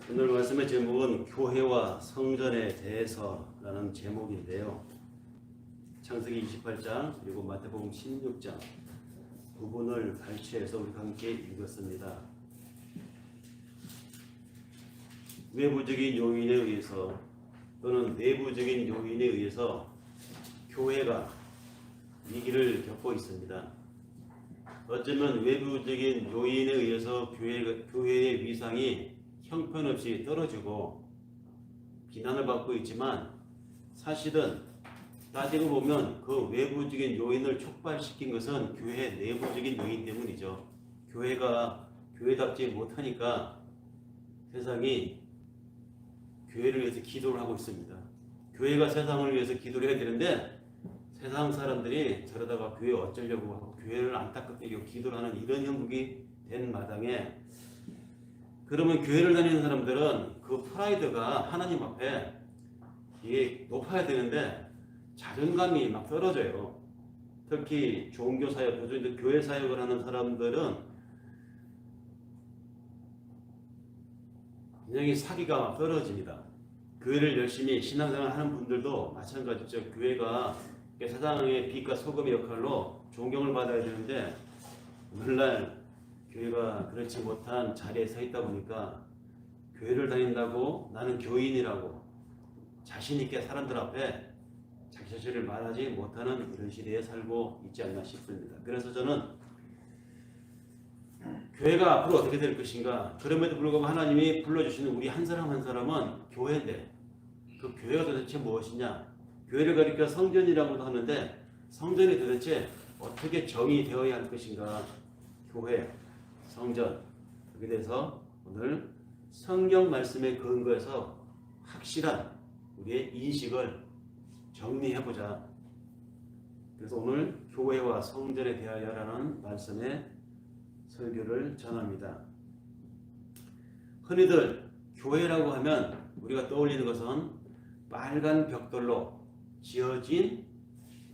오늘 말씀의 제목은 교회와 성전에 대해서라는 제목인데요. 창세기 28장 그리고 마태복음 16장 부분을 발췌해서 우리 함께 읽었습니다. 외부적인 요인에 의해서 또는 내부적인 요인에 의해서 교회가 위기를 겪고 있습니다. 어쩌면 외부적인 요인에 의해서 교회의 위상이 형편없이 떨어지고 비난을 받고 있지만 사실은 따지고 보면 그 외부적인 요인을 촉발시킨 것은 교회 내부적인 요인 때문이죠. 교회가 교회답지 못하니까 세상이 교회를 위해서 기도를 하고 있습니다. 교회가 세상을 위해서 기도를 해야 되는데 세상 사람들이 저러다가 교회 어쩌려고 하고 교회를 안타깝게 기도를 하는 이런 형국이 된 마당에, 그러면 교회를 다니는 사람들은 그 프라이드가 하나님 앞에 이게 높아야 되는데 자존감이 막 떨어져요. 특히 종교 사역, 교회 사역을 하는 사람들은 굉장히 사기가 막 떨어집니다. 교회를 열심히 신앙생활 하는 분들도 마찬가지죠. 교회가 세상의 빛과 소금의 역할로 존경을 받아야 되는데 오늘날 교회가 그렇지 못한 자리에 서 있다 보니까 교회를 다닌다고 나는 교인이라고 자신 있게 사람들 앞에 자기 자신을 말하지 못하는 이런 시대에 살고 있지 않나 싶습니다. 그래서 저는 교회가 앞으로 어떻게 될 것인가, 그럼에도 불구하고 하나님이 불러주시는 우리 한 사람 한 사람은 교회인데 그 교회가 도대체 무엇이냐, 교회를 가리켜 성전이라고도 하는데 성전이 도대체 어떻게 정의되어야 할 것인가, 교회, 성전, 여기에 대해서 오늘 성경 말씀에 근거해서 확실한 우리의 인식을 정리해보자. 그래서 오늘 교회와 성전에 대하여라는 말씀의 설교를 전합니다. 흔히들 교회라고 하면 우리가 떠올리는 것은 빨간 벽돌로 지어진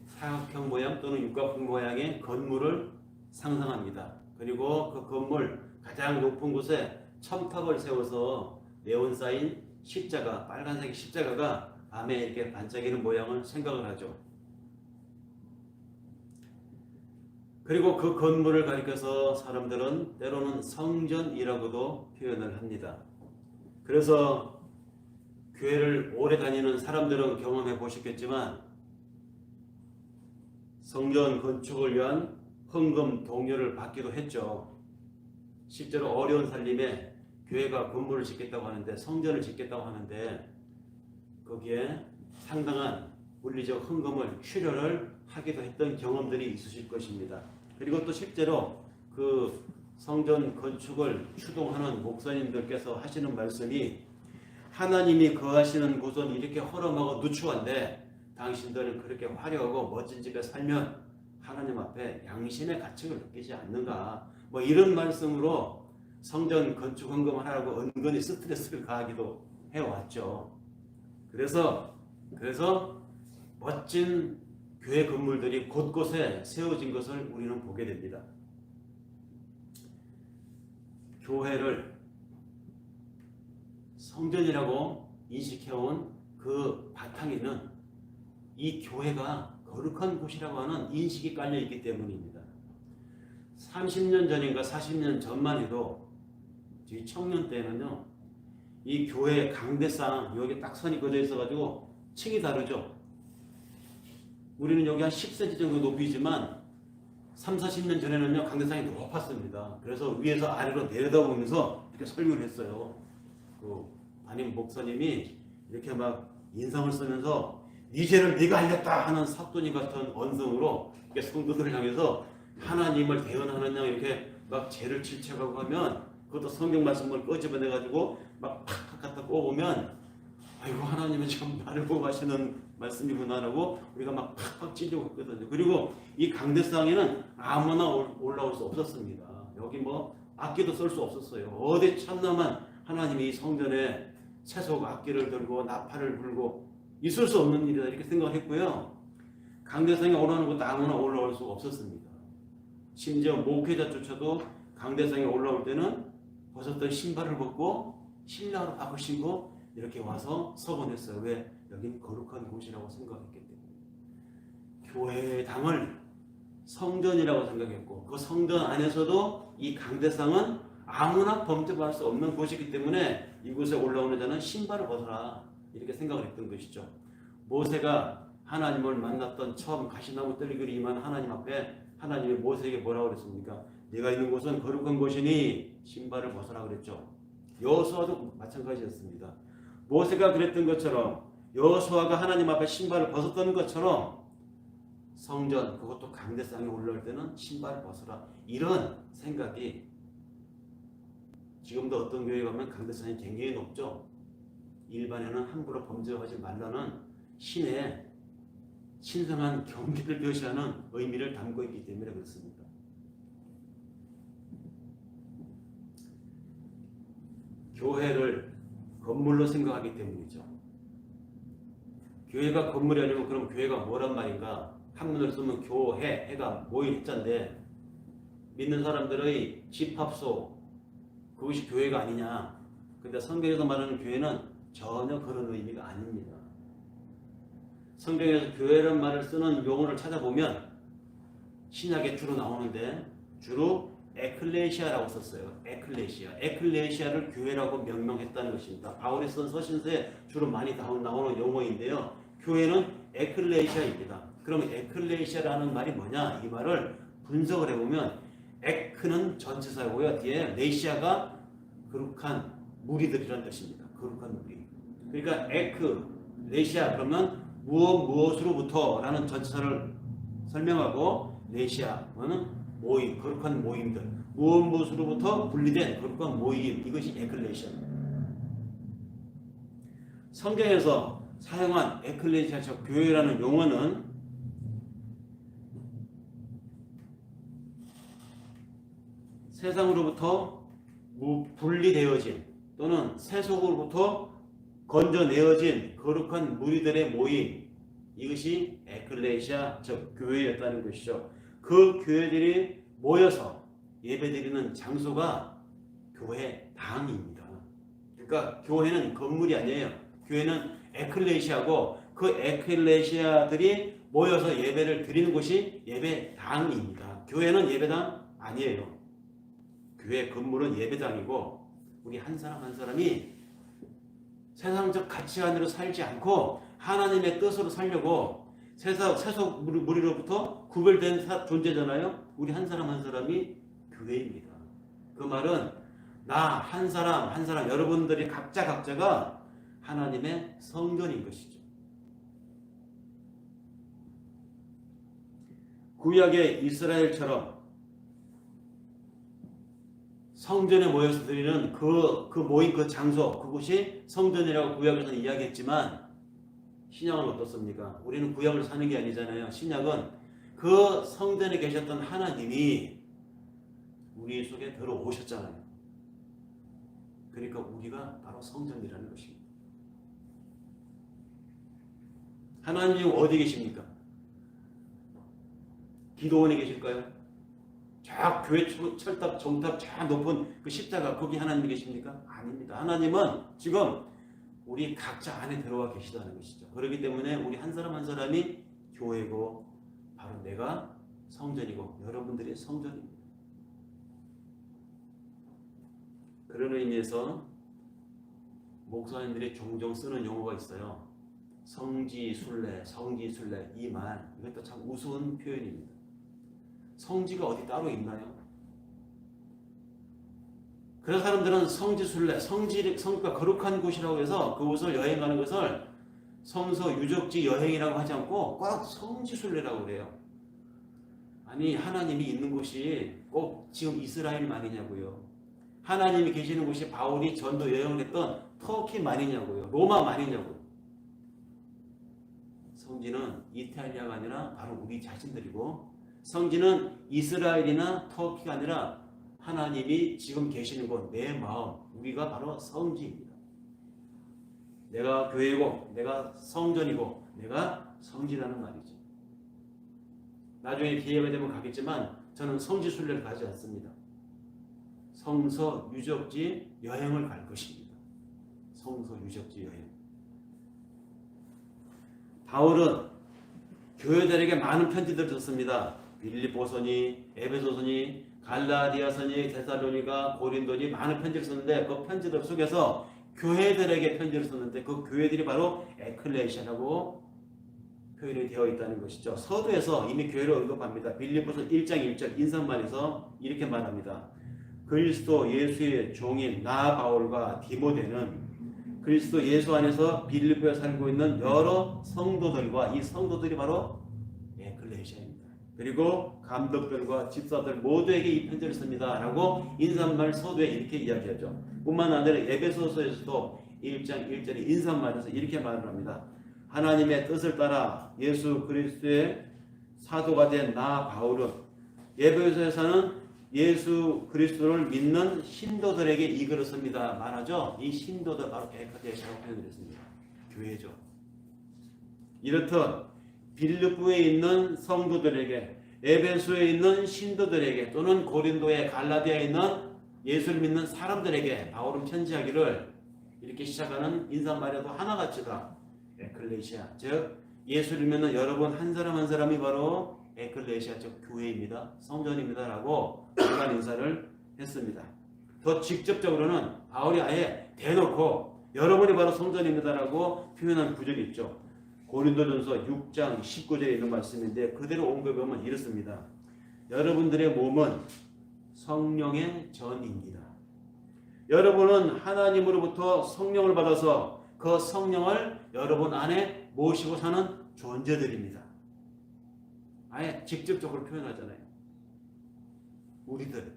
사각형 모양 또는 육각형 모양의 건물을 상상합니다. 그리고 그 건물 가장 높은 곳에 첨탑을 세워서 네온 사인 십자가, 빨간색 십자가가 밤에 이렇게 반짝이는 모양을 생각을 하죠. 그리고 그 건물을 가리켜서 사람들은 때로는 성전이라고도 표현을 합니다. 그래서 교회를 오래 다니는 사람들은 경험해 보셨겠지만 성전 건축을 위한 헌금 동료를 받기도 했죠. 실제로 어려운 살림에 교회가 건물을 짓겠다고 하는데, 성전을 짓겠다고 하는데 거기에 상당한 물리적 헌금을 출연을 하기도 했던 경험들이 있으실 것입니다. 그리고 또 실제로 그 성전 건축을 추동하는 목사님들께서 하시는 말씀이, 하나님이 거하시는 곳은 이렇게 허름하고 누추한데 당신들은 그렇게 화려하고 멋진 집에 살면 하나님 앞에 양심의 가책을 느끼지 않는가, 뭐 이런 말씀으로 성전 건축 헌금을 하라고 은근히 스트레스를 가하기도 해왔죠. 그래서 멋진 교회 건물들이 곳곳에 세워진 것을 우리는 보게 됩니다. 교회를 성전이라고 인식해온 그 바탕에는 이 교회가 거룩한 곳이라고 하는 인식이 깔려있기 때문입니다. 30년 전인가 40년 전만 해도 저희 청년 때는요, 이 교회 강대상 여기 딱 선이 그어져 있어가지고 층이 다르죠. 우리는 여기 한 10cm 정도 높이지만 30-40년 전에는요 강대상이 높았습니다. 그래서 위에서 아래로 내려다보면서 이렇게 설교를 했어요. 그 담임 목사님이 이렇게 막 인상을 쓰면서 네 죄를 네가 알렸다 하는 사또님 같은 언성으로 이렇게 성도들을 향해서 하나님을 대언하느냐 이렇게 막 죄를 질책하고 하면, 그것도 성경 말씀을 끄집어내가지고 막 팍팍 갖다 꼽으면 아이고 하나님은 참 나를 보고 하시는 말씀이구나 하고 우리가 막 팍팍 찢고 했거든요. 그리고 이 강대상에는 아무나 올라올 수 없었습니다. 여기 뭐 악기도 쓸 수 없었어요. 어디 참나만 하나님이 이 성전에 채석 악기를 들고 나팔을 불고 있을 수 없는 일이다 이렇게 생각했고요. 강대상에 올라오는 것도 아무나 올라올 수 없었습니다. 심지어 목회자조차도 강대상에 올라올 때는 벗었던 신발을 벗고 신랑으로 바꾸시고 이렇게 와서 서원했어요. 왜? 여긴 거룩한 곳이라고 생각했기 때문에. 교회당을 성전이라고 생각했고 그 성전 안에서도 이 강대상은 아무나 범접할 수 없는 곳이기 때문에 이곳에 올라오는 자는 신발을 벗어라 이렇게 생각을 했던 것이죠. 모세가 하나님을 만났던 처음 가시나무 뜰기로 임한 하나님 앞에 하나님이 모세에게 뭐라고 그랬습니까? 네가 있는 곳은 거룩한 곳이니 신발을 벗어라 그랬죠. 여호수아도 마찬가지였습니다. 모세가 그랬던 것처럼 여호수아가 하나님 앞에 신발을 벗었던 것처럼 성전 그것도 강대상에 올라올 때는 신발을 벗어라 이런 생각이 지금도 어떤 교회 가면 강대상이 굉장히 높죠. 일반에는 함부로 범죄하지 말라는 신의 신성한 경계를 표시하는 의미를 담고 있기 때문에 그렇습니다. 교회를 건물로 생각하기 때문이죠. 교회가 건물이 아니면 그럼 교회가 뭐란 말인가? 한문으로 쓰면 교회, 해가 모인 해자인데 믿는 사람들의 집합소 그것이 교회가 아니냐? 근데 성경에서 말하는 교회는 전혀 그런 의미가 아닙니다. 성경에서 교회란 말을 쓰는 용어를 찾아보면 신약에 주로 나오는데 주로 에클레시아라고 썼어요. 에클레시아를 교회라고 명명했다는 것입니다. 바울이 쓴 서신서에 주로 많이 나오는 용어인데요. 교회는 에클레시아입니다. 그럼 에클레시아라는 말이 뭐냐? 이 말을 분석을 해보면 에크는 전치사고요. 뒤에 레시아가 거룩한 무리들이라는 뜻입니다. 거룩한 무리. 그러니까 레시아 그러면 무엇으로부터 라는 전치사를 설명하고 레시아는 모임, 거룩한 모임들. 무엇으로부터 분리된 거룩한 모임. 이것이 에클레시아입니다. 성경에서 사용한 에클레시아적 교회라는 용어는 세상으로부터 분리되어진 또는 세속으로부터 건져내어진 거룩한 무리들의 모임 이것이 에클레시아 즉 교회였다는 것이죠. 그 교회들이 모여서 예배드리는 장소가 교회당입니다. 그러니까 교회는 건물이 아니에요. 교회는 에클레시아고 그 에클레시아들이 모여서 예배를 드리는 곳이 예배당입니다. 교회는 예배당 아니에요. 교회 건물은 예배당이고 우리 한 사람 한 사람이 세상적 가치관으로 살지 않고 하나님의 뜻으로 살려고 세속 무리로부터 구별된 존재잖아요. 우리 한 사람 한 사람이 교회입니다. 그 말은 나 한 사람 한 사람 여러분들이 각자가 하나님의 성전인 것이죠. 구약의 이스라엘처럼 성전에 모여서 드리는 그 모인 그 장소 그곳이 성전이라고 구약에서 이야기했지만 신약은 어떻습니까? 우리는 구약을 사는 게 아니잖아요. 신약은 그 성전에 계셨던 하나님이 우리 속에 들어오셨잖아요. 그러니까 우리가 바로 성전이라는 것입니다. 하나님이 어디 계십니까? 기도원에 계실까요? 저 교회 철탑 정탑 저 높은 그 십자가 거기 하나님이 계십니까? 아닙니다. 하나님은 지금 우리 각자 안에 들어와 계시다는 것이죠. 그렇기 때문에 우리 한 사람 한 사람이 교회고 바로 내가 성전이고 여러분들이 성전입니다. 그런 의미에서 목사님들이 종종 쓰는 용어가 있어요. 성지순례 이 말 이것도 참 우스운 표현입니다. 성지가 어디 따로 있나요? 그런 사람들은 성지순례, 성가 거룩한 곳이라고 해서 그곳을 여행하는 것을 성서 유적지 여행이라고 하지 않고 꼭 성지순례라고 그래요. 아니 하나님이 있는 곳이 꼭 지금 이스라엘만이냐고요. 하나님이 계시는 곳이 바울이 전도 여행을 했던 터키만이냐고요. 로마만이냐고요. 성지는 이탈리아가 아니라 바로 우리 자신들이고 성지는 이스라엘이나 터키가 아니라 하나님이 지금 계시는 곳, 내 마음, 우리가 바로 성지입니다. 내가 교회고, 내가 성전이고, 내가 성지라는 말이죠. 나중에 기회가 되면 가겠지만 저는 성지순례를 가지 않습니다. 성서 유적지 여행을 갈 것입니다. 성소 유적지 여행. 바울은 교회들에게 많은 편지들을 썼습니다. 빌립보서니, 에베소서니, 갈라디아서니, 데살로니가, 고린도니 많은 편지를 썼는데 그 편지들 속에서 교회들에게 편지를 썼는데 그 교회들이 바로 에클레시아라고 표현이 되어 있다는 것이죠. 서두에서 이미 교회를 언급합니다. 빌립보서 1장 1절 인사말에서 이렇게 말합니다. 그리스도 예수의 종인 나 바울과 디모데는 그리스도 예수 안에서 빌립보에 살고 있는 여러 성도들과 이 성도들이 바로 에클레시아입니다. 그리고 감독들과 집사들 모두에게 이 편지를 씁니다. 라고 인사말 서두에 이렇게 이야기하죠. 뿐만 아니라 에베소서에서도 1장 1절에 인사말에서 이렇게 말을 합니다. 하나님의 뜻을 따라 예수 그리스도의 사도가 된 나 바울은 에베소에서는 예수 그리스도를 믿는 신도들에게 이끌었습니다. 말하죠. 이 신도들 바로 에클레시아라고 표현했습니다. 교회죠. 이렇듯 빌립보에 있는 성도들에게, 에베소에 있는 신도들에게, 또는 고린도의 갈라디아에 있는 예수를 믿는 사람들에게 바울은 편지하기를 이렇게 시작하는 인사말에도 하나같이다. 에클레시아, 즉 예수를 믿는 여러분 한 사람 한 사람이 바로 에클레시아, 즉 교회입니다. 성전입니다. 라고 그간 인사를 했습니다. 더 직접적으로는 바울이 아예 대놓고 여러분이 바로 성전입니다. 라고 표현한 구절이 있죠. 고린도전서 6장 19절에 있는 말씀인데 그대로 옮겨보면 이렇습니다. 여러분들의 몸은 성령의 전입니다. 여러분은 하나님으로부터 성령을 받아서 그 성령을 여러분 안에 모시고 사는 존재들입니다. 아예 직접적으로 표현하잖아요. 우리들,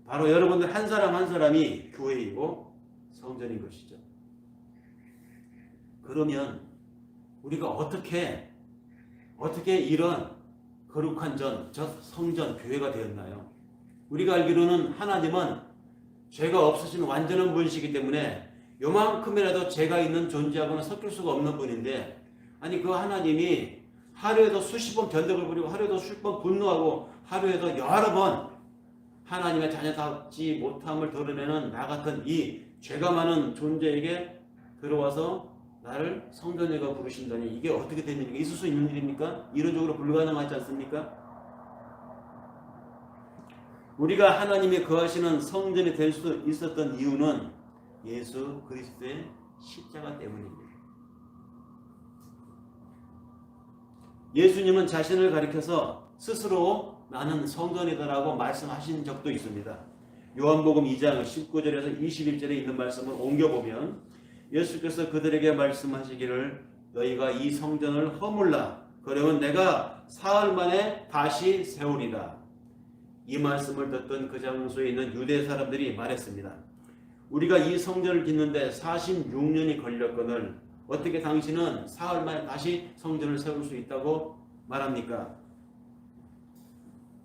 바로 여러분들 한 사람 한 사람이 교회이고 성전인 것이죠. 그러면 우리가 어떻게 이런 거룩한 저 성전 교회가 되었나요? 우리가 알기로는 하나님은 죄가 없으신 완전한 분이시기 때문에 요만큼이라도 죄가 있는 존재하고는 섞일 수가 없는 분인데, 아니 그 하나님이 하루에도 수십 번 변덕을 부리고 하루에도 수십 번 분노하고 하루에도 여러 번 하나님의 자녀답지 못함을 드러내는 나 같은 이 죄가 많은 존재에게 들어와서 나를 성전에가 부르신다니, 이게 어떻게 된 일입니까? 있을 수 있는 일입니까? 이론적으로 불가능하지 않습니까? 우리가 하나님이 거하시는 성전이 될 수 있었던 이유는 예수 그리스도의 십자가 때문입니다. 예수님은 자신을 가리켜서 스스로 나는 성전이다라고 말씀하신 적도 있습니다. 요한복음 2장 19절에서 21절에 있는 말씀을 옮겨보면 예수께서 그들에게 말씀하시기를 너희가 이 성전을 허물라 그러면 내가 사흘 만에 다시 세우리라. 이 말씀을 듣던 그 장소에 있는 유대 사람들이 말했습니다. 우리가 이 성전을 짓는데 46년이 걸렸거늘 어떻게 당신은 사흘 만에 다시 성전을 세울 수 있다고 말합니까?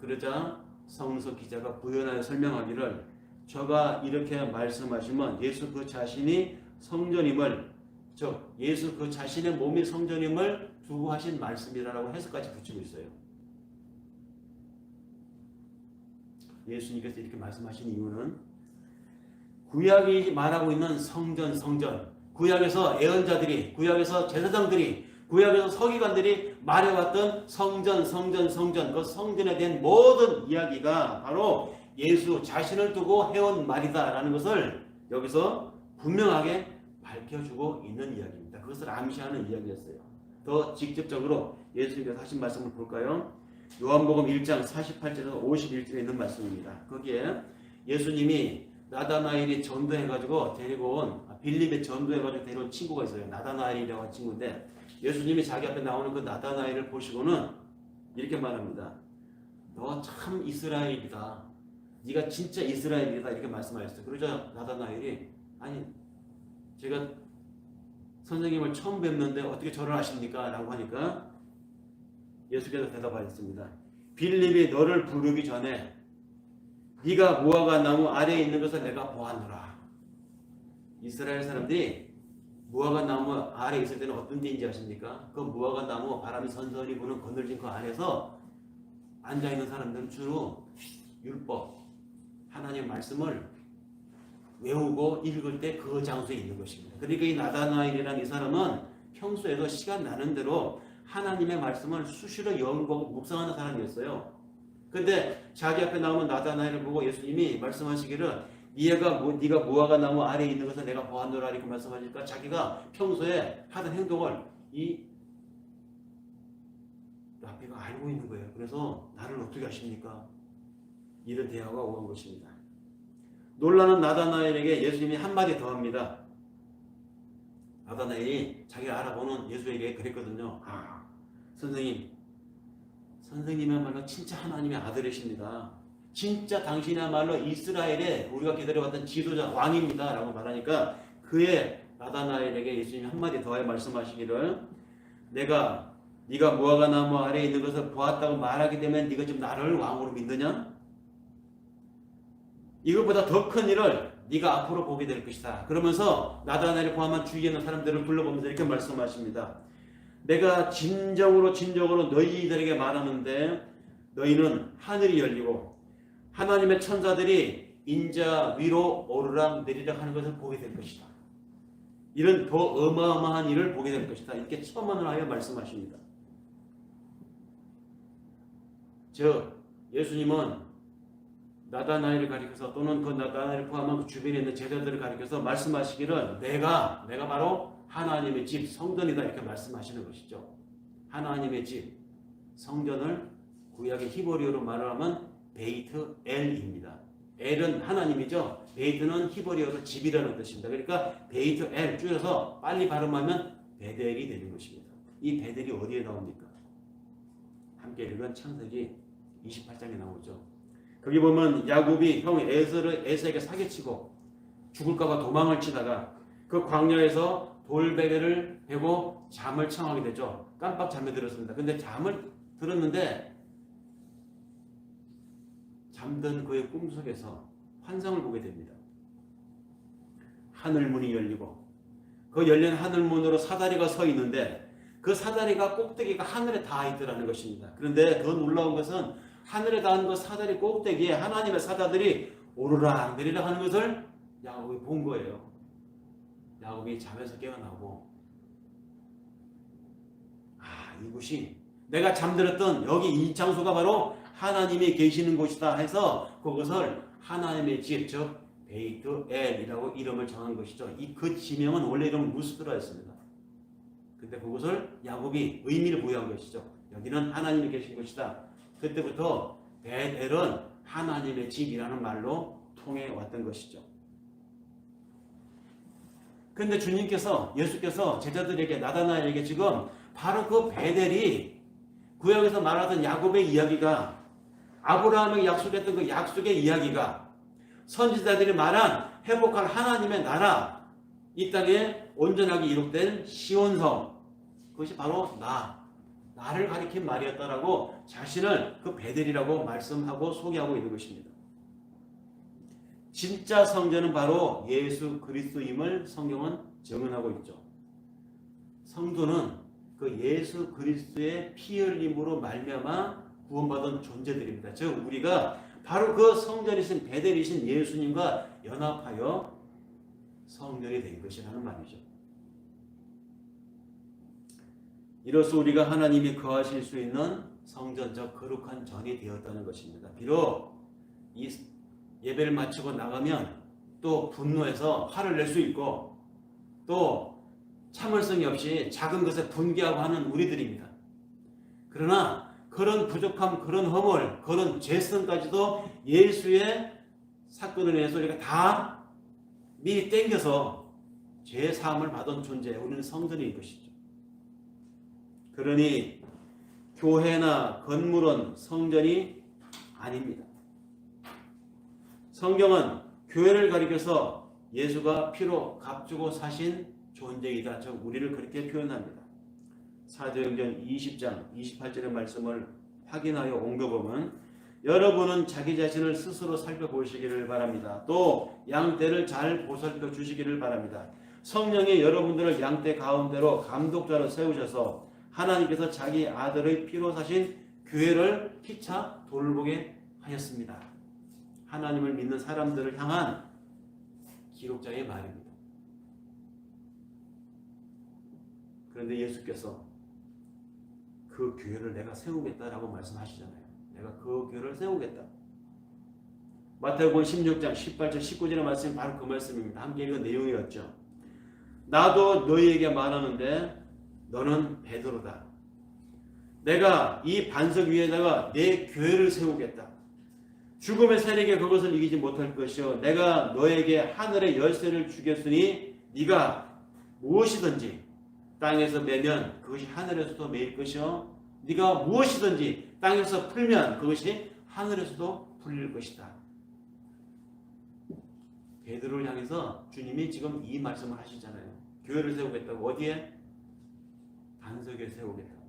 그러자 성서 기자가 부연하여 설명하기를 저가 이렇게 말씀하시면 예수 그 자신이 성전임을, 즉 예수 그 자신의 몸이 성전임을 두고 하신 말씀이라고 해석까지 붙이고 있어요. 예수님께서 이렇게 말씀하신 이유는 구약이 말하고 있는 성전, 구약에서 예언자들이, 구약에서 제사장들이, 구약에서 서기관들이 말해왔던 성전, 그 성전에 대한 모든 이야기가 바로 예수 자신을 두고 해온 말이다라는 것을 여기서 분명하게 밝혀주고 있는 이야기입니다. 그것을 암시하는 이야기였어요. 더 직접적으로 예수님께서 하신 말씀을 볼까요? 요한복음 1장 48절에서 51절에 있는 말씀입니다. 거기에 예수님이 나다나엘이 전도해가지고 데리고 온, 빌립에 전도해가지고 데려온 친구가 있어요. 나다나엘이라고 한 친구인데 예수님이 자기 앞에 나오는 그 나다나엘을 보시고는 이렇게 말합니다. 너 참 이스라엘이다. 네가 진짜 이스라엘이다. 이렇게 말씀하셨어요. 그러자 나다나엘이 아니 제가 선생님을 처음 뵙는데 어떻게 저를 아십니까? 라고 하니까 예수께서 대답하셨습니다. 빌립이 너를 부르기 전에 네가 무화과 나무 아래에 있는 것을 내가 보았노라. 이스라엘 사람들이 무화과 나무 아래에 있을 때는 어떤 데인지 아십니까? 그 무화과 나무 바람이 선선히 부는 거늘진 그 안에서 앉아있는 사람들은 주로 율법, 하나님의 말씀을 외우고 읽을 때 그 장소에 있는 것입니다. 그러니까 이 나다나엘이라는 이 사람은 평소에도 시간 나는 대로 하나님의 말씀을 수시로 연구하고 묵상하는 사람이었어요. 근데 자기 앞에 나오는 나다나엘을 보고 예수님이 말씀하시기를 네가 무화과 나무 아래에 있는 것을 내가 보았노라 이렇게 말씀하니까 자기가 평소에 하던 행동을 이 랍비가 알고 있는 거예요. 그래서 나를 어떻게 아십니까? 이런 대화가 오간 것입니다. 놀라는 나다나엘에게 예수님이 한마디 더 합니다. 나다나엘이 자기가 알아보는 예수에게 그랬거든요. 선생님이야말로 진짜 하나님의 아들이십니다. 진짜 당신이야말로 이스라엘에 우리가 기다려왔던 지도자 왕입니다 라고 말하니까 그의 나다나엘에게 예수님이 한마디 더해 말씀하시기를 네가 무화과 나무 아래에 있는 것을 보았다고 말하기 때문에 네가 지금 나를 왕으로 믿느냐? 이것보다 더 큰 일을 네가 앞으로 보게 될 것이다. 그러면서 나다나엘을 포함한 주위에 있는 사람들을 불러보면서 이렇게 말씀하십니다. 내가 진정으로 너희들에게 말하는데 너희는 하늘이 열리고 하나님의 천사들이 인자 위로 오르락 내리락 하는 것을 보게 될 것이다. 이런 더 어마어마한 일을 보게 될 것이다. 이렇게 첨언을 하여 말씀하십니다. 예수님은 나다나엘을 가리켜서 또는 그 나다나엘을 포함한 그 주변에 있는 제자들을 가리켜서 말씀하시기를 내가 바로 하나님의 집 성전이다 이렇게 말씀하시는 것이죠. 하나님의 집 성전을 구약의 히브리어로 말하면 베이트 엘입니다. 엘은 하나님이죠. 베이트는 히브리어로 집이라는 뜻입니다. 그러니까 베이트 엘 줄여서 빨리 발음하면 베델이 되는 것입니다. 이 베델이 어디에 나옵니까? 함께 읽은 창세기 28장에 나오죠. 거기 보면 야곱이 형 에서에게 사기치고 죽을까봐 도망을 치다가 그 광야에서 돌베개를 베고 잠을 청하게 되죠. 깜빡 잠에 들었습니다. 근데 잠을 들었는데 잠든 그의 꿈속에서 환상을 보게 됩니다. 하늘문이 열리고 그 열린 하늘문으로 사다리가 서 있는데 그 사다리가 꼭대기가 하늘에 닿아 있더라는 것입니다. 그런데 더 놀라운 것은 하늘에 닿은 그 사다리 꼭대기에 하나님의 사자들이 오르락 내리락 하는 것을 야곱이 본 거예요. 야곱이 잠에서 깨어나고 이곳이 내가 잠들었던 여기 이 장소가 바로 하나님이 계시는 곳이다 해서 그것을 하나님의 집, 즉 베이트 엘이라고 이름을 정한 것이죠. 그 지명은 원래 이름은 루스드라였습니다. 근데 그것을 야곱이 의미를 부여한 것이죠. 여기는 하나님이 계신 곳이다. 그때부터 베델은 하나님의 집이라는 말로 통해 왔던 것이죠. 그런데 예수께서 제자들에게 나다나엘에게 지금 바로 그 베델이 구약에서 말하던 야곱의 이야기가 아브라함에게 약속했던 그 약속의 이야기가 선지자들이 말한 회복할 하나님의 나라 이 땅에 온전하게 이룩된 시온성 그것이 바로 나를 가리킨 말이었다라고 자신을 그 베델이라고 말씀하고 소개하고 있는 것입니다. 진짜 성전은 바로 예수 그리스도임을 성경은 증언하고 있죠. 성도는 그 예수 그리스도의 피 흘림으로 말미암아 구원받은 존재들입니다. 즉 우리가 바로 그 성전이신 베델이신 예수님과 연합하여 성전이 된 것이라는 말이죠. 이로써 우리가 하나님이 거하실 수 있는 성전적 거룩한 전이 되었다는 것입니다. 비록 이 예배를 마치고 나가면 또 분노해서 화를 낼 수 있고 또 참을성이 없이 작은 것에 분개하고 하는 우리들입니다. 그러나 그런 부족함, 그런 허물, 그런 죄성까지도 예수의 사건을 위해서 우리가 다 미리 땡겨서 죄 사함을 받은 존재, 우리는 성전인 것이죠. 그러니 교회나 건물은 성전이 아닙니다. 성경은 교회를 가리켜서 예수가 피로 값주고 사신 존재이다. 즉 우리를 그렇게 표현합니다. 사도행전 20장 28절의 말씀을 확인하여 옮겨보면 여러분은 자기 자신을 스스로 살펴보시기를 바랍니다. 또 양떼를 잘 보살펴 주시기를 바랍니다. 성령이 여러분들을 양떼 가운데로 감독자로 세우셔서 하나님께서 자기 아들의 피로 사신 교회를 피차 돌보게 하였습니다. 하나님을 믿는 사람들을 향한 기록자의 말입니다. 그런데 예수께서 그 교회를 내가 세우겠다라고 말씀하시잖아요. 내가 그 교회를 세우겠다. 마태복음 16장 18절 19절의 말씀이 바로 그 말씀입니다. 함께 읽은 내용이었죠. 나도 너희에게 말하는데 너는 베드로다. 내가 이 반석 위에다가 내 교회를 세우겠다. 죽음의 세력에 그것을 이기지 못할 것이요 내가 너에게 하늘의 열쇠를 주겠으니 네가 무엇이든지 땅에서 매면 그것이 하늘에서도 매일 것이요 네가 무엇이든지 땅에서 풀면 그것이 하늘에서도 풀릴 것이다. 베드로를 향해서 주님이 지금 이 말씀을 하시잖아요. 교회를 세우겠다고. 어디에? 반석에 세우겠다고.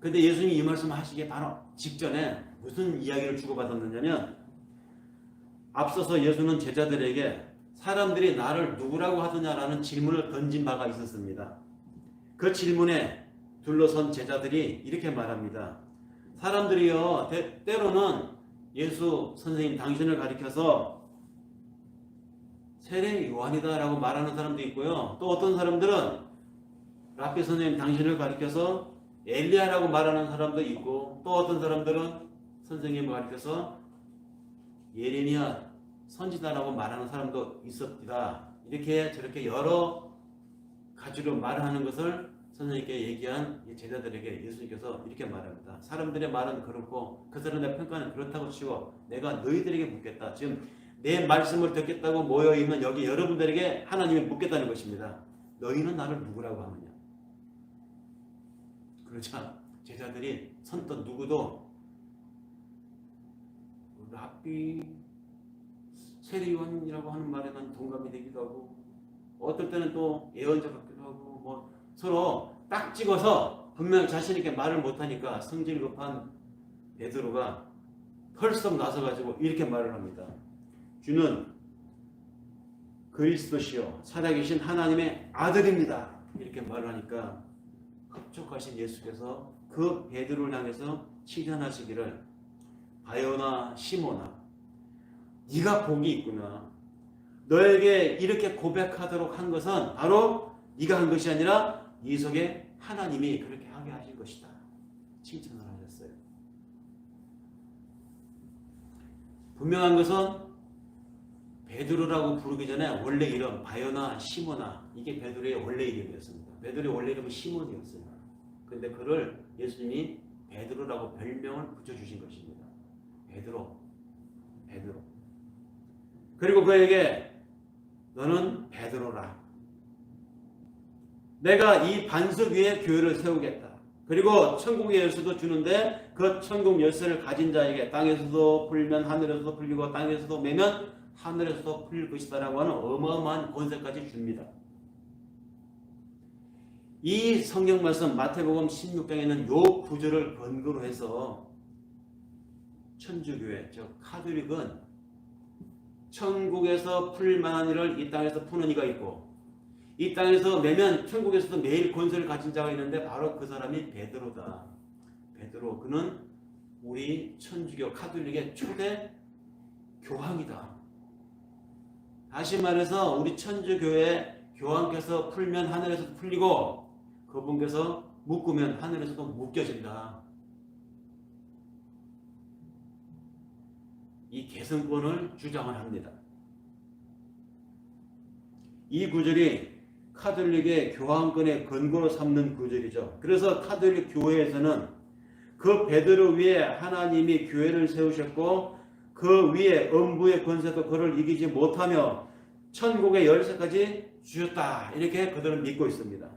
근데 예수님이 이 말씀을 하시기에 바로 직전에 무슨 이야기를 주고받았느냐면 앞서서 예수는 제자들에게 사람들이 나를 누구라고 하더냐라는 질문을 던진 바가 있었습니다. 그 질문에 둘러선 제자들이 이렇게 말합니다. 사람들이요 때로는 예수 선생님 당신을 가리켜서 세례 요한이다라고 말하는 사람도 있고요. 또 어떤 사람들은 랍비 선생님 당신을 가리켜서 엘리야라고 말하는 사람도 있고 또 어떤 사람들은 선생님을 가리켜서 예레미야 선지자라고 말하는 사람도 있었다. 이렇게 저렇게 여러 가지로 말하는 것을 선생님께 얘기한 제자들에게 예수님께서 이렇게 말합니다. 사람들의 말은 그렇고 그 사람의 평가는 그렇다고 치고 내가 너희들에게 묻겠다. 지금 내 말씀을 듣겠다고 모여있는 여기 여러분들에게 하나님이 묻겠다는 것입니다. 너희는 나를 누구라고 하느냐. 그렇자 제자들이 선뜻 누구도 랍비 세례요한이라고 하는 말에 난 동감이 되기도 하고 어떨 때는 또 예언자 같기도 하고 뭐 서로 딱 찍어서 분명히 자신 있게 말을 못하니까 성질 급한 베드로가 펄썩 나서가지고 이렇게 말을 합니다. 주는 그리스도시요 살아계신 하나님의 아들입니다. 이렇게 말을 하니까 흡족하신 예수께서 그 베드로를 향해서 칭찬하시기를 바요나 시몬아 네가 복이 있구나. 너에게 이렇게 고백하도록 한 것은 바로 네가 한 것이 아니라 네 속에 하나님이 그렇게 하게 하실 것이다. 칭찬을 하셨어요. 분명한 것은 베드로라고 부르기 전에 원래 이름 바요나 시몬아 이게 베드로의 원래 이름이었습니다. 베드로의 원래 이름은 시몬이었어요. 그런데 그를 예수님이 베드로라고 별명을 붙여주신 것입니다. 베드로. 그리고 그에게 너는 베드로라. 내가 이 반석 위에 교회를 세우겠다. 그리고 천국의 열쇠도 주는데 그 천국 열쇠를 가진 자에게 땅에서도 풀면 하늘에서도 풀리고 땅에서도 매면 하늘에서도 풀릴 것이다 라고 하는 어마어마한 권세까지 줍니다. 이 성경 말씀 마태복음 16장에는 요 구절을 근거로 해서 천주교회 즉 카톨릭은 천국에서 풀 만한 일을 이 땅에서 푸는 이가 있고 이 땅에서 매면 천국에서도 매일 권세를 가진 자가 있는데 바로 그 사람이 베드로다. 베드로 그는 우리 천주교 카톨릭의 초대 교황이다. 다시 말해서 우리 천주교회 교황께서 풀면 하늘에서도 풀리고 그분께서 묶으면 하늘에서도 묶여진다. 이 계승권을 주장을 합니다. 이 구절이 카톨릭의 교황권의 근거로 삼는 구절이죠. 그래서 카톨릭 교회에서는 그 베드로 위에 하나님이 교회를 세우셨고 그 위에 음부의 권세도 그를 이기지 못하며 천국의 열쇠까지 주셨다. 이렇게 그들은 믿고 있습니다.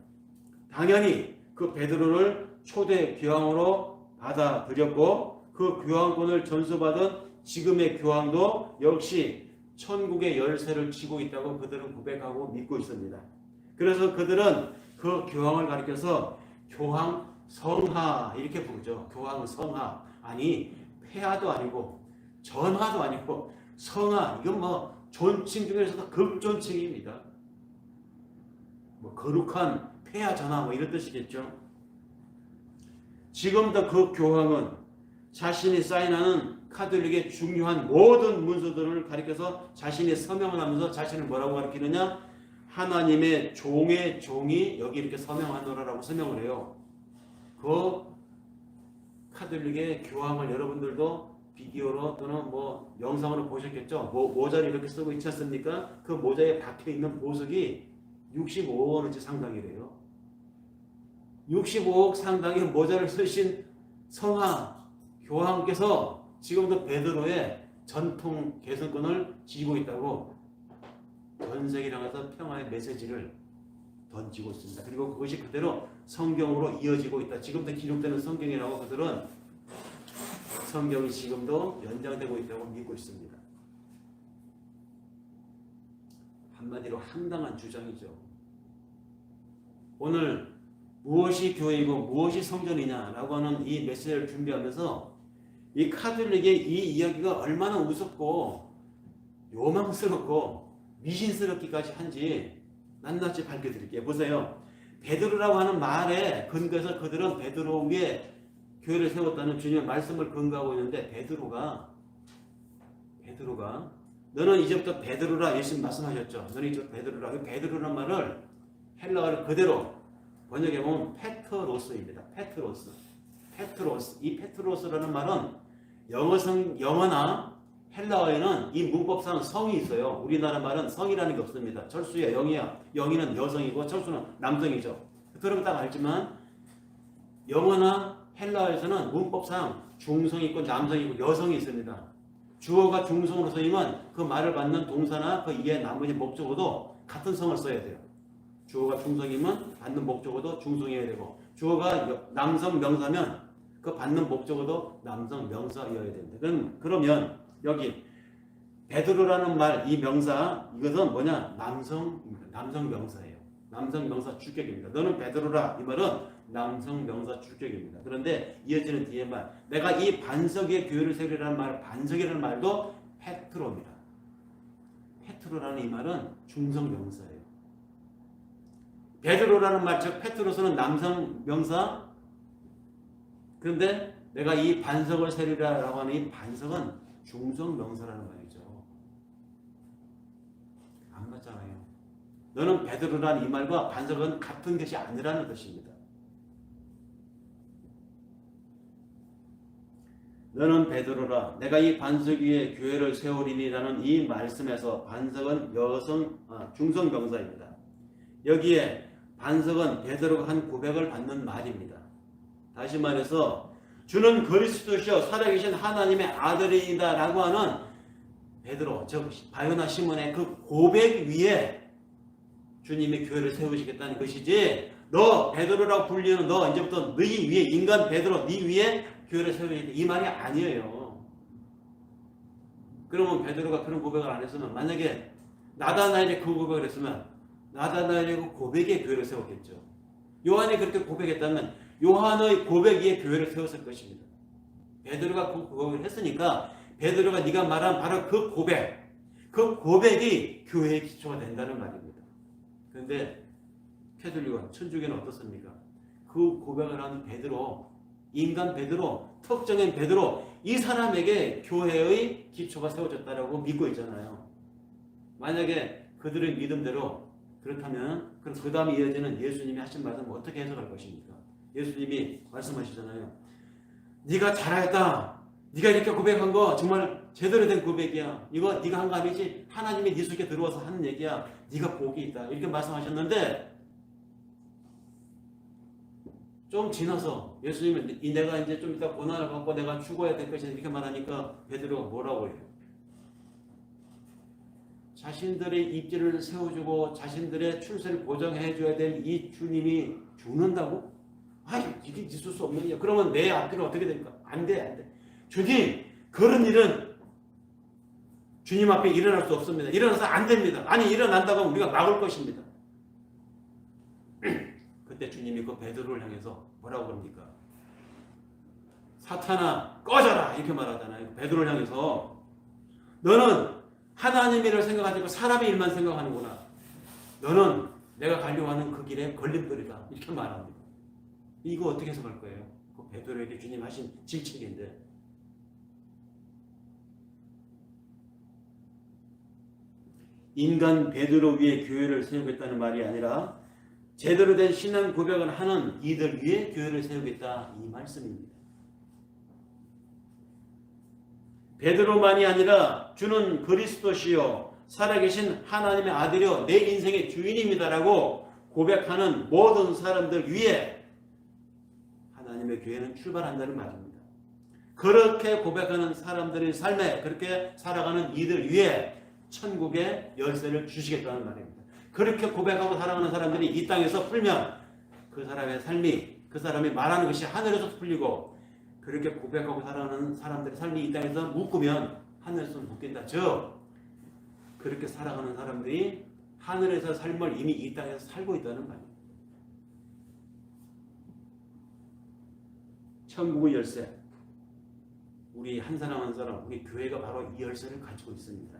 당연히 그 베드로를 초대 교황으로 받아들였고 그 교황권을 전수받은 지금의 교황도 역시 천국의 열쇠를 쥐고 있다고 그들은 고백하고 믿고 있습니다. 그래서 그들은 그 교황을 가리켜서 교황 성하 이렇게 부르죠. 교황 성하. 아니 폐하도 아니고 전하도 아니고 성하. 이건 뭐 존칭 중에서도 극존칭입니다. 뭐 거룩한 폐하 전하 뭐 이런 뜻이겠죠. 지금도 그 교황은 자신이 사인하는 카톨릭의 중요한 모든 문서들을 가리켜서 자신의 서명을 하면서 자신을 뭐라고 가리키느냐? 하나님의 종의 종이 여기 이렇게 서명하노라라고 설명을 해요. 그 카톨릭의 교황을 여러분들도 비디오로 또는 뭐 영상으로 보셨겠죠? 모자를 이렇게 쓰고 있지 않습니까? 그 모자에 박혀 있는 보석이 65억 원어치 상당이래요. 65억 상당의 모자를 쓰신 성하 교황께서 지금도 베드로의 전통 개성권을 쥐고 있다고 전 세계를 향해서 평화의 메시지를 던지고 있습니다. 그리고 그것이 그대로 성경으로 이어지고 있다. 지금도 기록되는 성경이라고 그들은 성경이 지금도 연장되고 있다고 믿고 있습니다. 한마디로 황당한 주장이죠. 오늘 무엇이 교회이고 무엇이 성전이냐라고 하는 이 메시지를 준비하면서 이 카톨릭의 이 이야기가 얼마나 우습고 요망스럽고 미신스럽기까지 한지 낱낱이 밝혀드릴게요. 보세요. 베드로라고 하는 말에 근거해서 그들은 베드로 위에 교회를 세웠다는 주님의 말씀을 근거하고 있는데 베드로가 너는 이제부터 베드로라 예수님 말씀하셨죠. 너는 이제부터 베드로라. 그 베드로란 말을 헬라어를 그대로 번역해보면 페트로스입니다. 페트로스. 이 페트로스라는 말은 영어나 헬라어에는 이 문법상 성이 있어요. 우리나라 말은 성이라는 게 없습니다. 철수야 영이야. 영이는 여성이고 철수는 남성이죠. 그런 거 다 알지만 영어나 헬라어에서는 문법상 중성이 있고 남성이 있고 여성이 있습니다. 주어가 중성으로 쓰이면 그 말을 받는 동사나 그 이에 나머지 목적어도 같은 성을 써야 돼요. 주어가 중성이면 받는 목적어도 중성이어야 되고 주어가 남성 명사면 그 받는 목적어도 남성 명사여야 됩니다. 그러면 여기 베드로라는 말, 이 명사 이것은 뭐냐? 남성 명사예요. 남성 명사 주격입니다. 너는 베드로라 이 말은 남성 명사 주격입니다. 그런데 이어지는 뒤에 말, 내가 이 반석의 교회를 세우리라는 말, 반석이라는 말도 페트로입니다. 페트로라는 이 말은 중성 명사예요. 베드로라는 말, 즉 페트로스는 남성 명사. 그런데 내가 이 반석을 세우리라고 하는 이 반석은 중성 명사라는 말이죠. 안 맞잖아요. 너는 베드로라는 이 말과 반석은 같은 것이 아니라는 것입니다. 너는 베드로라 내가 이 반석 위에 교회를 세우리니라는 이 말씀에서 반석은 중성 명사입니다. 여기에 반석은 베드로가 한 고백을 받는 말입니다. 다시 말해서 주는 그리스도시요 살아계신 하나님의 아들이다 라고 하는 베드로 즉 바요나 시몬의 그 고백 위에 주님이 교회를 세우시겠다는 것이지 너 베드로라고 불리는 너 이제부터 너희 위에 인간 베드로 네 위에 교회를 세우겠다 이 말이 아니에요. 그러면 베드로가 그런 고백을 안 했으면 만약에 나다나엘이 그 고백을 했으면 나다나엘의 그 고백에 교회를 세웠겠죠. 요한이 그렇게 고백했다면 요한의 고백 위에 교회를 세웠을 것입니다. 베드로가 그 고백을 했으니까 베드로가 네가 말한 바로 그 고백이 교회의 기초가 된다는 말입니다. 그런데 캐톨릭은 천주교는 어떻습니까? 그 고백을 한 베드로, 인간 베드로, 특정인 베드로 이 사람에게 교회의 기초가 세워졌다라고 믿고 있잖아요. 만약에 그들의 믿음대로 그렇다면 그럼 그 다음에 이어지는 예수님이 하신 말씀은 어떻게 해석할 것입니까? 예수님이 말씀하시잖아요. 네가 잘했다. 네가 이렇게 고백한 거 정말 제대로 된 고백이야. 이거 네가 한 거 아니지? 하나님이 네 속에 들어와서 하는 얘기야. 네가 복이 있다. 이렇게 말씀하셨는데 좀 지나서 예수님은 내가 이제 좀 이따 고난을 받고 내가 죽어야 될 것이다 이렇게 말하니까 베드로가 뭐라고 해요? 자신들의 입지를 세워주고 자신들의 출세를 보장해줘야 될 이 주님이 죽는다고? 아이 이게 있을 수 없는 일이야. 그러면 내 앞길은 어떻게 될까? 안 돼. 주님 그런 일은 주님 앞에 일어날 수 없습니다. 일어나서 안 됩니다. 아니 일어난다고 하면 우리가 막을 것입니다. 그때 주님이 그 베드로를 향해서 뭐라고 그럽니까? 사탄아 꺼져라 이렇게 말하잖아요. 베드로를 향해서 너는 하나님 일을 생각하지 않고 사람의 일만 생각하는구나. 너는 내가 가려고 하는 그 길에 걸림돌이다 이렇게 말합니다. 이거 어떻게 해석할 거예요? 그 베드로에게 주님 하신 질책인데 인간 베드로 위에 교회를 세우겠다는 말이 아니라 제대로 된 신앙 고백을 하는 이들 위에 교회를 세우겠다 이 말씀입니다. 베드로만이 아니라 주는 그리스도시요 살아계신 하나님의 아들이요 내 인생의 주인입니다라고 고백하는 모든 사람들 위에 하나님의 교회는 출발한다는 말입니다. 그렇게 고백하는 사람들의 삶에 그렇게 살아가는 이들 위에 천국의 열쇠를 주시겠다는 말입니다. 그렇게 고백하고 살아가는 사람들이 이 땅에서 풀면 그 사람의 삶이 그 사람이 말하는 것이 하늘에서 풀리고 그렇게 고백하고 살아가는 사람들의 삶이 이 땅에서 묶으면 하늘에서 묶인다. 즉 그렇게 살아가는 사람들이 하늘에서 삶을 이미 이 땅에서 살고 있다는 말입니다. 천국의 열쇠 우리 한 사람 한 사람 우리 교회가 바로 이 열쇠를 가지고 있습니다.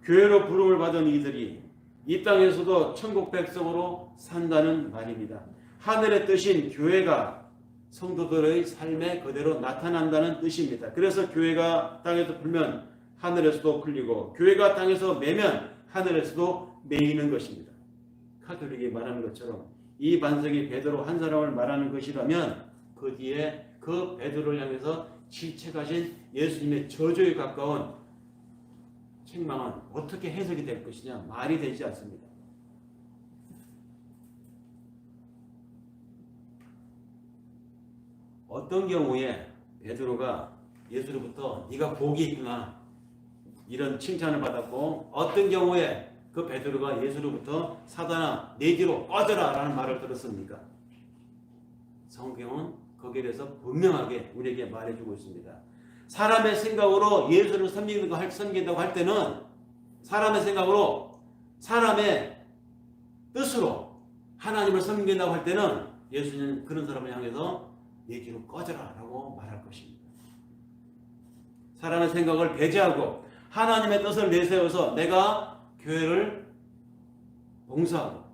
교회로 부름을 받은 이들이 이 땅에서도 천국 백성으로 산다는 말입니다. 하늘의 뜻인 교회가 성도들의 삶에 그대로 나타난다는 뜻입니다. 그래서 교회가 땅에서 풀면 하늘에서도 풀리고 교회가 땅에서 매면 하늘에서도 매이는 것입니다. 카톨릭이 말하는 것처럼 이 반석이 베드로 한 사람을 말하는 것이라면 그 뒤에 그 베드로를 향해서 질책하신 예수님의 저주에 가까운 책망은 어떻게 해석이 될 것이냐 말이 되지 않습니다. 어떤 경우에 베드로가 예수로부터 네가 복이 있구나 이런 칭찬을 받았고 어떤 경우에 그 베드로가 예수로부터 사단아 내 뒤로 꺼져라 라는 말을 들었습니까? 성경은 거기에 대해서 분명하게 우리에게 말해주고 있습니다. 사람의 생각으로 예수를 섬긴다고 할 때는 사람의 생각으로 사람의 뜻으로 하나님을 섬긴다고 할 때는 예수님은 그런 사람을 향해서 내 뒤로 꺼져라 라고 말할 것입니다. 사람의 생각을 배제하고 하나님의 뜻을 내세워서 내가 교회를 봉사하고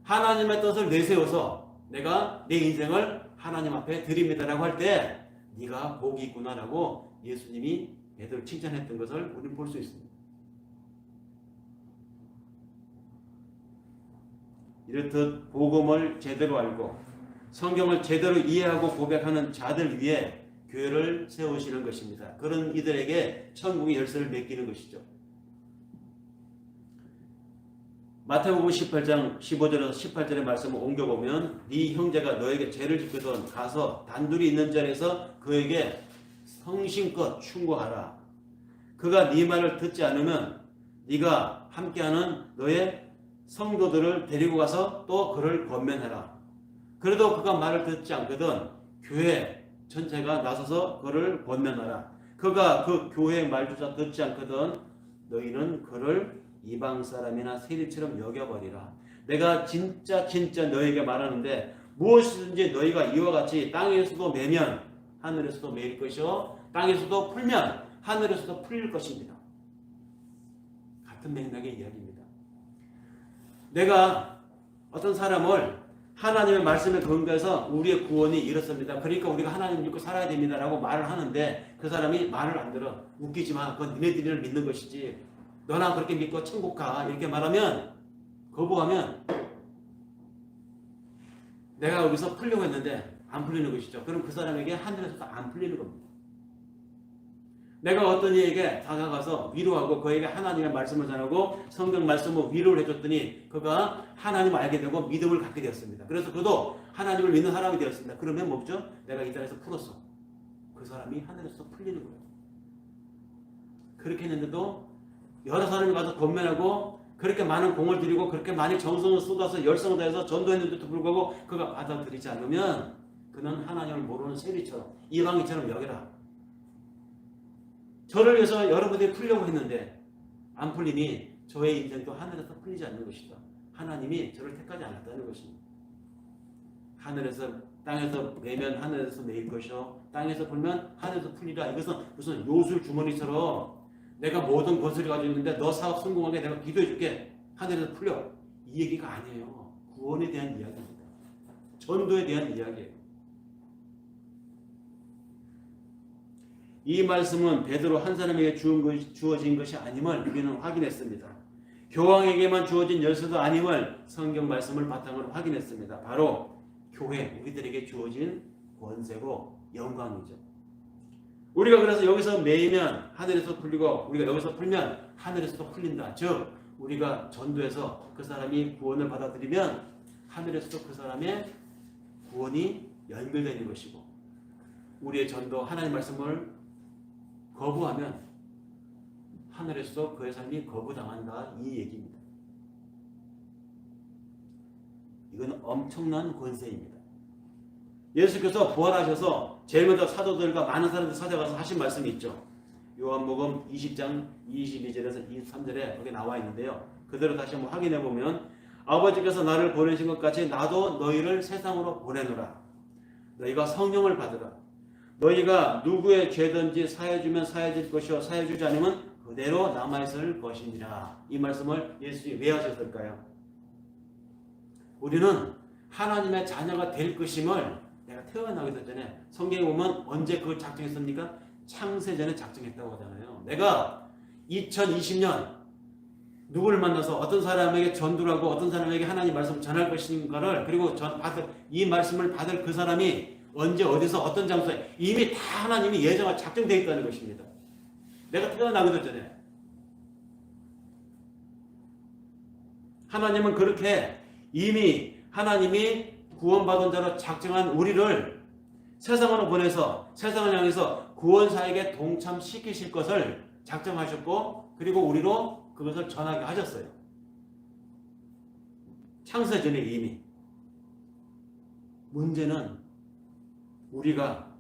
하나님의 뜻을 내세워서 내가 내 인생을 하나님 앞에 드립니다라고 할 때 네가 복이 있구나라고 예수님이 베드로를 칭찬했던 것을 우리는 볼 수 있습니다. 이렇듯 복음을 제대로 알고 성경을 제대로 이해하고 고백하는 자들 위해 교회를 세우시는 것입니다. 그런 이들에게 천국의 열쇠를 맡기는 것이죠. 마태복음 18장 15절에서 18절의 말씀을 옮겨보면 네 형제가 너에게 죄를 짓거든 가서 단둘이 있는 자리에서 그에게 성심껏 충고하라. 그가 네 말을 듣지 않으면 네가 함께하는 너의 성도들을 데리고 가서 또 그를 권면해라. 그래도 그가 말을 듣지 않거든 교회 전체가 나서서 그를 권면하라. 그가 그 교회의 말조차 듣지 않거든 너희는 그를 이방 사람이나 세리처럼 여겨버리라. 내가 진짜 너희에게 말하는데 무엇이든지 너희가 이와 같이 땅에서도 매면 하늘에서도 매일 것이요 땅에서도 풀면 하늘에서도 풀릴 것입니다. 같은 맥락의 이야기입니다. 내가 어떤 사람을 하나님의 말씀에 근거해서 우리의 구원이 이렇습니다. 그러니까 우리가 하나님 믿고 살아야 됩니다라고 말을 하는데 그 사람이 말을 안 들어. 웃기지 마. 그건 니네들을 믿는 것이지. 너나 그렇게 믿고 천국 가. 이렇게 말하면 거부하면 내가 여기서 풀려고 했는데 안 풀리는 것이죠. 그럼 그 사람에게 하늘에서도 안 풀리는 겁니다. 내가 어떤 이에게 다가가서 위로하고 그에게 하나님의 말씀을 전하고 성경 말씀으로 위로를 해줬더니 그가 하나님을 알게 되고 믿음을 갖게 되었습니다. 그래서 그도 하나님을 믿는 사람이 되었습니다. 그러면 뭐죠? 내가 이 땅에서 풀었어. 그 사람이 하늘에서 풀리는 거예요. 그렇게 했는데도 여러 사람이 가서 권면하고 그렇게 많은 공을 들이고 그렇게 많이 정성을 쏟아서 열성을 다해서 전도했는데도 불구하고 그가 받아들이지 않으면 그는 하나님을 모르는 세리처럼 이방인처럼 여겨라. 저를 위해서 여러분들이 풀려고 했는데 안 풀리니 저의 인생도 하늘에서 풀리지 않는 것이다. 하나님이 저를 택하지 않았다는 것입니다. 하늘에서 땅에서 매면 하늘에서 매일 것이요 땅에서 풀면 하늘에서 풀리라. 이것은 무슨 요술 주머니처럼 내가 모든 것을 가지고 있는데 너 사업 성공하게 내가 기도해 줄게. 하늘에서 풀려. 이 얘기가 아니에요. 구원에 대한 이야기입니다. 전도에 대한 이야기예요. 이 말씀은 베드로 한 사람에게 주어진 것이 아님을 우리는 확인했습니다. 교황에게만 주어진 열쇠도 아님을 성경 말씀을 바탕으로 확인했습니다. 바로 교회, 우리들에게 주어진 권세고 영광이죠. 우리가 그래서 여기서 매이면 하늘에서 풀리고 우리가 여기서 풀면 하늘에서도 풀린다. 즉 우리가 전도해서 그 사람이 구원을 받아들이면 하늘에서도 그 사람의 구원이 연결되는 것이고, 우리의 전도 하나님 말씀을 거부하면 하늘에서도 그의 삶이 거부당한다, 이 얘기입니다. 이건 엄청난 권세입니다. 예수께서 부활하셔서 제일 먼저 사도들과 많은 사람들 찾아가서 하신 말씀이 있죠. 요한복음 20장 22절에서 23절에 여기 나와 있는데요. 그대로 다시 한번 확인해 보면, 아버지께서 나를 보내신 것 같이 나도 너희를 세상으로 보내노라. 너희가 성령을 받으라. 너희가 누구의 죄든지 사해주면 사해질 것이요 사해주지 않으면 그대로 남아있을 것이니라. 이 말씀을 예수님이 왜 하셨을까요? 우리는 하나님의 자녀가 될 것임을 내가 태어나기 전에, 성경에 보면 언제 그걸 작정했습니까? 창세전에 작정했다고 하잖아요. 내가 2020년 누구를 만나서 어떤 사람에게 전도를 하고 어떤 사람에게 하나님 말씀을 전할 것인가를, 그리고 이 말씀을 받을 그 사람이 언제 어디서 어떤 장소에 이미 다 하나님이 예정과 작정되어 있다는 것입니다. 내가 태어나기도 전에 하나님은 그렇게 이미 하나님이 구원받은 자로 작정한 우리를 세상으로 보내서 세상을 향해서 구원사에게 동참시키실 것을 작정하셨고, 그리고 우리로 그것을 전하게 하셨어요. 창세전에 이미. 문제는 우리가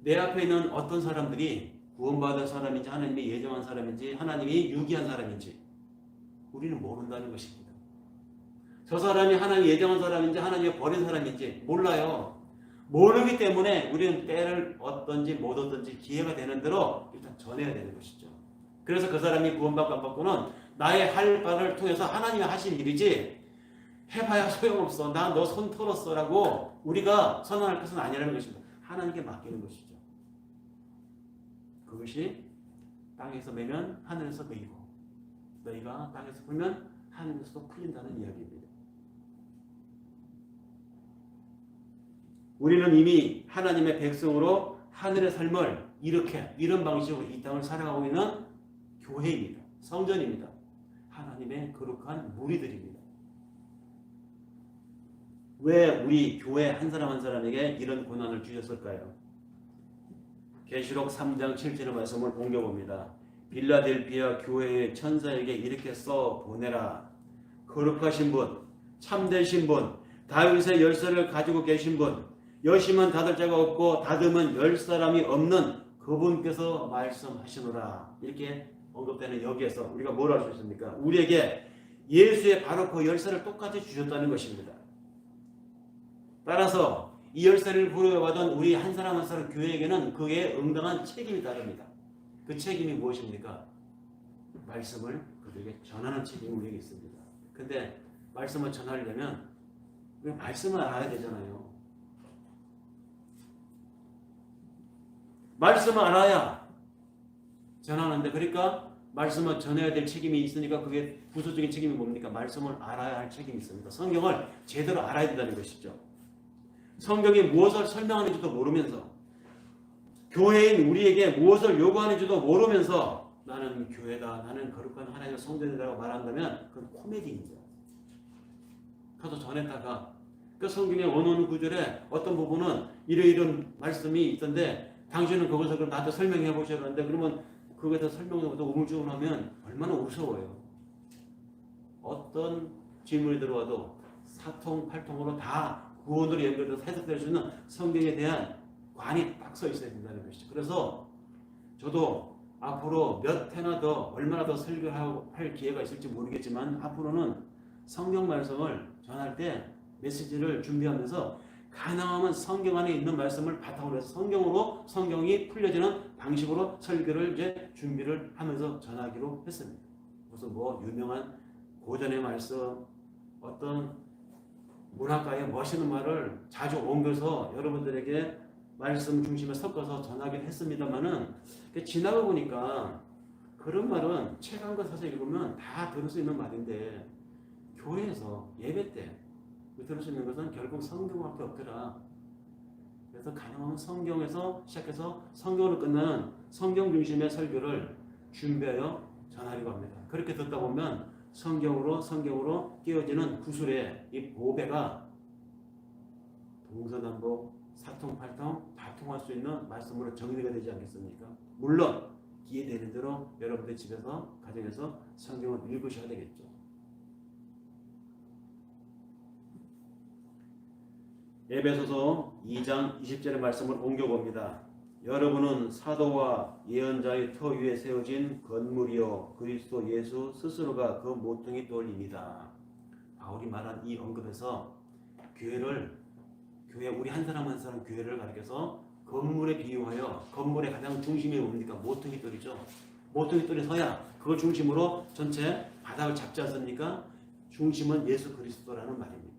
내 앞에 있는 어떤 사람들이 구원받은 사람인지 하나님이 예정한 사람인지 하나님이 유기한 사람인지 우리는 모른다는 것입니다. 저 사람이 하나님이 예정한 사람인지 하나님이 버린 사람인지 몰라요. 모르기 때문에 우리는 때를 얻든지 못 얻든지 기회가 되는 대로 일단 전해야 되는 것이죠. 그래서 그 사람이 구원받고 안 받고는 나의 할 바를 통해서 하나님이 하신 일이지, 해봐야 소용없어, 나 너 손 털었어 라고 우리가 선언할 것은 아니라는 것입니다. 하나님께 맡기는 것이죠. 그것이 땅에서 매면 하늘에서 매이고, 너희가 땅에서 풀면 하늘에서도 풀린다는 이야기입니다. 우리는 이미 하나님의 백성으로 하늘의 삶을 이런 방식으로 이 땅을 살아가고 있는 교회입니다. 성전입니다. 하나님의 거룩한 무리들입니다. 왜 우리 교회 한 사람 한 사람에게 이런 고난을 주셨을까요? 계시록 3장 7절의 말씀을 공겨봅니다. 빌라델비아 교회의 천사에게 이렇게 써 보내라. 거룩하신 분, 참되신 분, 다윗의 열쇠를 가지고 계신 분, 여심은 닫을 자가 없고 닫으면 열 사람이 없는 그분께서 말씀하시노라. 이렇게 언급되는 여기에서 우리가 뭘 알 수 있습니까? 우리에게 예수의 바로 그 열쇠를 똑같이 주셨다는 것입니다. 따라서 이 열쇠를 부여받은 우리 한 사람 한 사람 교회에게는 그에 응당한 책임이 따릅니다. 그 책임이 무엇입니까? 말씀을 그들에게 전하는 책임이 우리에게 있습니다. 근데 말씀을 전하려면 우리가 말씀을 알아야 되잖아요. 말씀을 알아야 전하는데, 그러니까 말씀을 전해야 될 책임이 있으니까 그게 부수적인 책임이 뭡니까? 말씀을 알아야 할 책임이 있습니다. 성경을 제대로 알아야 된다는 것이죠. 성경이 무엇을 설명하는지도 모르면서, 교회인 우리에게 무엇을 요구하는지도 모르면서 나는 교회다, 나는 거룩한 하나님의 성전이라고 말한다면 그건 코미디입니다. 가서 전했다가 그 성경의 어느 구절에 어떤 부분은 이런 말씀이 있던데 당신은 그것을 그럼 나한테 설명해 보셔라는데, 그러면 그거에 대해서 설명해보다 우물쭈물하면 얼마나 우스워요. 어떤 질문이 들어와도 사통 팔통으로 다 구원으로 연결돼서 해석될 수 있는 성경에 대한 관이 딱 서 있어야 된다는 것이죠. 그래서 저도 앞으로 몇 해나 더 얼마나 더 설교할 기회가 있을지 모르겠지만, 앞으로는 성경 말씀을 전할 때 메시지를 준비하면서 가능하면 성경 안에 있는 말씀을 바탕으로 해서 성경으로 성경이 풀려지는 방식으로 설교를 이제 준비를 하면서 전하기로 했습니다. 무슨 유명한 고전의 말씀, 어떤 문학가의 멋있는 말을 자주 옮겨서 여러분들에게 말씀 중심에 섞어서 전하긴 했습니다만은 지나가 보니까 그런 말은 책 한 권 사서 읽으면 다 들을 수 있는 말인데 교회에서 예배 때 들을 수 있는 것은 결국 성경밖에 없더라. 그래서 가능하면 성경에서 시작해서 성경으로 끝나는 성경 중심의 설교를 준비하여 전하려고 합니다. 그렇게 듣다 보면 성경으로 깨어지는 구술의 이 보배가 동서남북 사통팔통 다 통할 수 있는 말씀으로 정리가 되지 않겠습니까? 물론 기회되는 대로 여러분들 집에서 가정에서 성경을 읽으셔야 되겠죠. 에베소서 2장 20절의 말씀을 옮겨봅니다. 여러분은 사도와 예언자의 터 위에 세워진 건물이요 그리스도 예수 스스로가 그 모퉁이 돌입니다. 바울이 말한 이 언급에서 교회 우리 한 사람 한 사람 교회를 가리켜서 건물에 비유하여 건물의 가장 중심이 뭡니까? 모퉁이 돌이죠. 모퉁이 돌에 서야 그걸 중심으로 전체 바닥을 잡지 않습니까? 중심은 예수 그리스도라는 말입니다.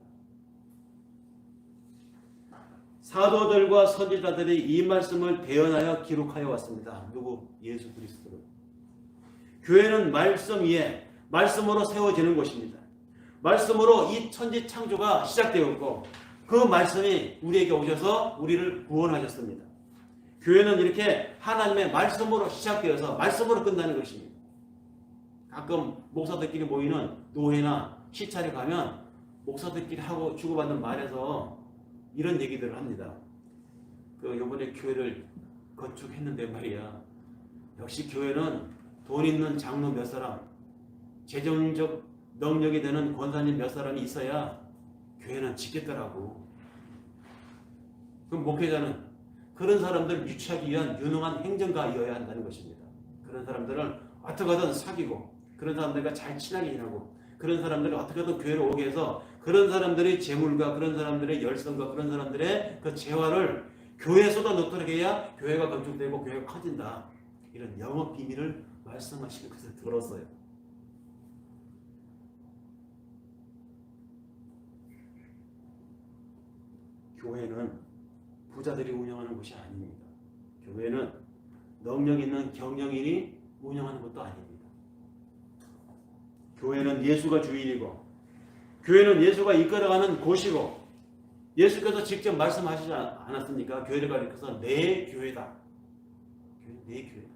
사도들과 선지자들이 이 말씀을 대언하여 기록하여 왔습니다. 누구? 예수 그리스도를. 교회는 말씀 위에 말씀으로 세워지는 곳입니다. 말씀으로 이 천지 창조가 시작되었고 그 말씀이 우리에게 오셔서 우리를 구원하셨습니다. 교회는 이렇게 하나님의 말씀으로 시작되어서 말씀으로 끝나는 것입니다. 가끔 목사들끼리 모이는 노회나 시찰에 가면 목사들끼리 하고 주고받는 말에서 이런 얘기들을 합니다. 요번에 교회를 건축했는데 말이야. 역시 교회는 돈 있는 장로 몇 사람, 재정적 능력이 되는 권사님 몇 사람이 있어야 교회는 짓겠더라고. 그럼 목회자는 그런 사람들을 유치하기 위한 유능한 행정가이어야 한다는 것입니다. 그런 사람들을 어떻게든 사귀고 그런 사람들과 잘 친하게 지내고 그런 사람들을 어떻게든 교회로 오게 해서 그런 사람들의 재물과 그런 사람들의 열성과 그런 사람들의 그 재화를 교회에 쏟아놓도록 해야 교회가 건축되고 교회가 커진다. 이런 영업 비밀을 말씀하시는 것을 들었어요. 교회는 부자들이 운영하는 곳이 아닙니다. 교회는 능력 있는 경영인이 운영하는 것도 아닙니다. 교회는 예수가 주인이고 교회는 예수가 이끌어가는 곳이고 예수께서 직접 말씀하시지 않았습니까? 교회를 가리켜서 내 교회다. 내 교회다.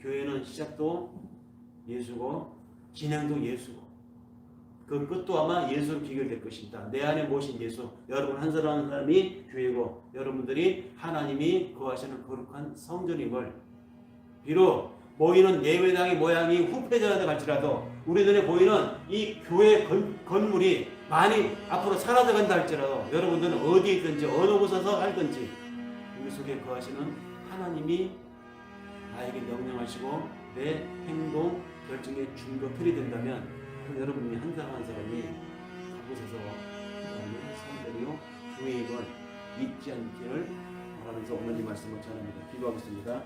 교회는 시작도 예수고 진행도 예수고 그 끝도 아마 예수로 비결될 것입니다. 내 안에 모신 예수, 여러분 한 사람 한 사람이 교회고 여러분들이 하나님이 거하시는 거룩한 성전임을 비록 모이는 예배당의 모양이 후패전하다 갈지라도 우리 눈에 보이는 이 교회 건물이 많이 앞으로 사라져간다 할지라도 여러분들은 어디에 있든지 어느 곳에서 살든지 우리 속에 거하시는 하나님이 나에게 명령하시고 내 행동 결정의 준거 틀이 된다면 여러분이 한 사람 한 사람이 그곳에서 성전이요 교회임을 잊지 않기를 바라면서 오늘 이 말씀을 전합니다. 기도하겠습니다.